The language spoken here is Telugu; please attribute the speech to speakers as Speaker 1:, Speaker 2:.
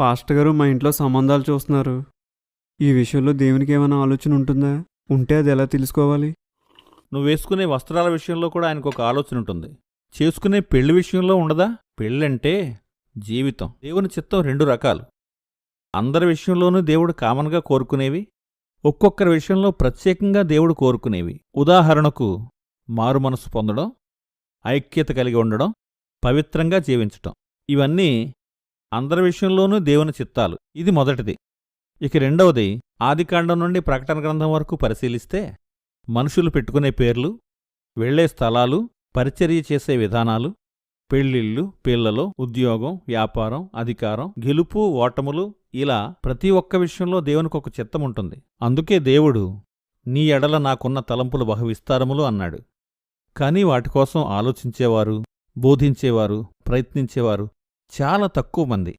Speaker 1: పాస్టర్ గారు మా ఇంట్లో సంబంధాలు చూస్తున్నారు. ఈ విషయంలో దేవునికి ఏమైనా ఆలోచన ఉంటుందా? ఉంటే అది ఎలా తెలుసుకోవాలి?
Speaker 2: నువ్వు వేసుకునే వస్త్రాల విషయంలో కూడా ఆయనకు ఒక ఆలోచన ఉంటుంది. చేసుకునే పెళ్లి విషయంలో ఉండదా? పెళ్ళంటే జీవితం. దేవుని చిత్తం రెండు రకాలు. అందరి విషయంలోనూ దేవుడు కామన్గా కోరుకునేవి, ఒక్కొక్కరి విషయంలో ప్రత్యేకంగా దేవుడు కోరుకునేవి. ఉదాహరణకు మారుమనసు పొందడం, ఐక్యత కలిగి ఉండడం, పవిత్రంగా జీవించటం. ఇవన్నీ అందరి విషయంలోనూ దేవుని చిత్తాలు. ఇది మొదటిది. ఇక రెండవది, ఆదికాండం నుండి ప్రకటన గ్రంథం వరకు పరిశీలిస్తే మనుషులు పెట్టుకునే పేర్లు, వెళ్లే స్థలాలు, పరిచర్య చేసే విధానాలు, పెళ్ళిళ్ళు, పిల్లలు, ఉద్యోగం, వ్యాపారం, అధికారం, గెలుపు, ఓటములు, ఇలా ప్రతి ఒక్క విషయంలో దేవునికొక చిత్తముంటుంది. అందుకే దేవుడు నీ ఎడల నాకున్న తలంపులు బహు విస్తారములు అన్నాడు. కాని వాటికోసం ఆలోచించేవారు, బోధించేవారు, ప్రయత్నించేవారు చాలా తక్కువ మంది.